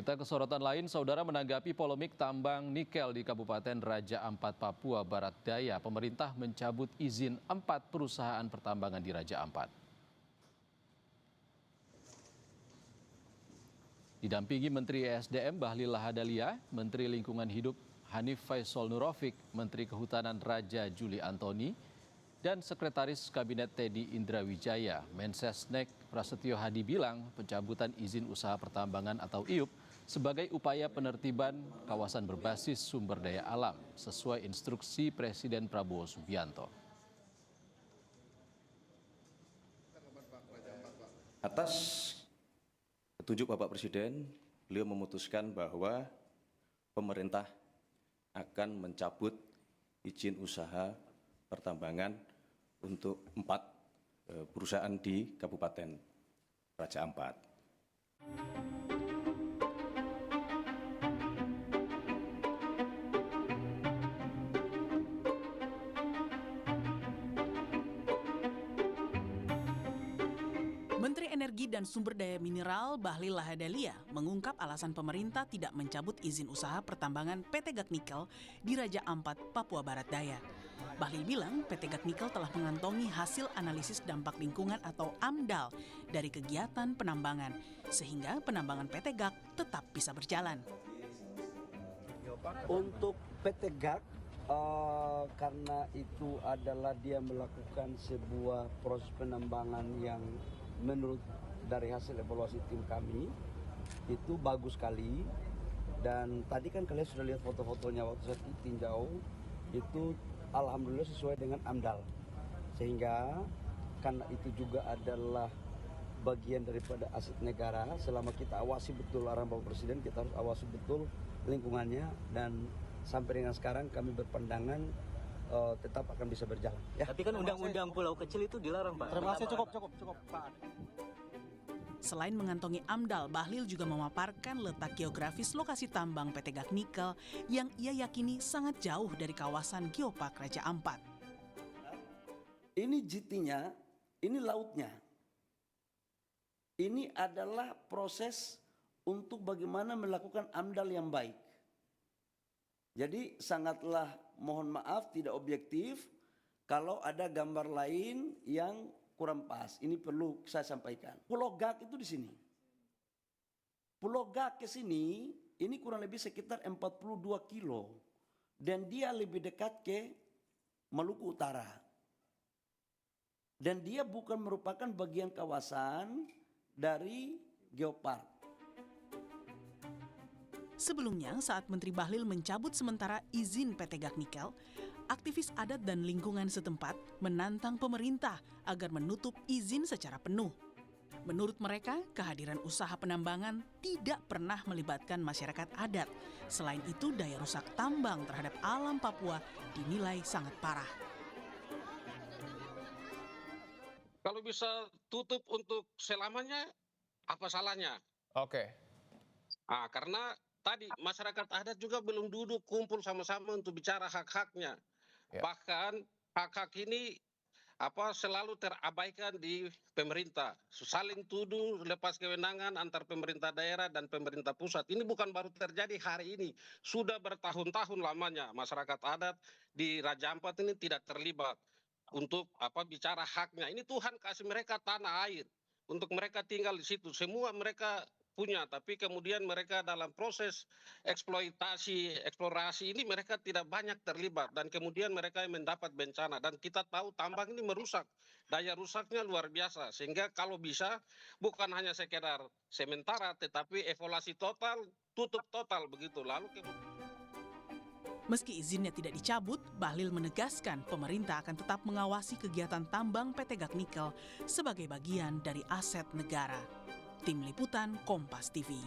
Kita ke sorotan lain, saudara menanggapi polemik tambang nikel di Kabupaten Raja Ampat, Papua Barat Daya. Pemerintah mencabut izin 4 perusahaan pertambangan di Raja Ampat. Didampingi Menteri ESDM Bahlil Lahadalia, Menteri Lingkungan Hidup Hanif Faisal Nurofik, Menteri Kehutanan Raja Juli Antoni, dan Sekretaris Kabinet Teddy Indrawijaya. Mensesnek Prasetyo Hadi bilang pencabutan izin usaha pertambangan atau IUP sebagai upaya penertiban kawasan berbasis sumber daya alam sesuai instruksi Presiden Prabowo Subianto. Atas petunjuk Bapak Presiden, beliau memutuskan bahwa pemerintah akan mencabut izin usaha pertambangan untuk 4 perusahaan di Kabupaten Raja Ampat. Menteri Energi dan Sumber Daya Mineral Bahlil Lahadalia mengungkap alasan pemerintah tidak mencabut izin usaha pertambangan PT GAC Nikel di Raja Ampat, Papua Barat Daya. Bahlil bilang PT GAC Nikel telah mengantongi hasil analisis dampak lingkungan atau AMDAL dari kegiatan penambangan, sehingga penambangan PT GAC tetap bisa berjalan. Untuk PT GAC, karena itu adalah dia melakukan sebuah proses penambangan yang menurut dari hasil evaluasi tim kami itu bagus sekali, dan tadi kan kalian sudah lihat foto-fotonya waktu saya tinjau itu alhamdulillah sesuai dengan AMDAL, sehingga karena itu juga adalah bagian daripada aset negara. Selama kita awasi betul arahan Bapak Presiden, kita harus awasi betul lingkungannya, dan sampai dengan sekarang kami berpandangan tetap akan bisa berjalan. Ya. Tapi kan undang-undang pulau kecil itu dilarang, Pak. Terima kasih, cukup, Pak. Selain mengantongi AMDAL, Bahlil juga memaparkan letak geografis lokasi tambang PT GAC Nikel yang ia yakini sangat jauh dari kawasan Geopark Raja Ampat. Ini GT-nya, ini lautnya. Ini adalah proses untuk bagaimana melakukan AMDAL yang baik. Jadi sangatlah mohon maaf tidak objektif kalau ada gambar lain yang kurang pas. Ini perlu saya sampaikan. Pulau GAC itu di sini. Pulau GAC ke sini ini kurang lebih sekitar 42 kilo. Dan dia lebih dekat ke Maluku Utara. Dan dia bukan merupakan bagian kawasan dari Geopark. Sebelumnya, saat Menteri Bahlil mencabut sementara izin PT GAC Nikel, aktivis adat dan lingkungan setempat menantang pemerintah agar menutup izin secara penuh. Menurut mereka, kehadiran usaha penambangan tidak pernah melibatkan masyarakat adat. Selain itu, daya rusak tambang terhadap alam Papua dinilai sangat parah. Kalau bisa tutup untuk selamanya, apa salahnya? Oke. Karena tadi masyarakat adat juga belum duduk kumpul sama-sama untuk bicara hak-haknya. Ya. Bahkan hak-hak ini selalu terabaikan di pemerintah. Saling tuduh, lepas kewenangan antar pemerintah daerah dan pemerintah pusat. Ini bukan baru terjadi hari ini. Sudah bertahun-tahun lamanya masyarakat adat di Raja Ampat ini tidak terlibat untuk bicara haknya. Ini Tuhan kasih mereka tanah air untuk mereka tinggal di situ. Semua mereka punya, tapi kemudian mereka dalam proses eksploitasi, eksplorasi ini mereka tidak banyak terlibat, dan kemudian mereka mendapat bencana. Dan kita tahu tambang ini merusak, daya rusaknya luar biasa, sehingga kalau bisa bukan hanya sekedar sementara, tetapi evaluasi total, tutup total begitu. Meski izinnya tidak dicabut, Bahlil menegaskan pemerintah akan tetap mengawasi kegiatan tambang PT GAC Nikel sebagai bagian dari aset negara. Tim Liputan Kompas TV.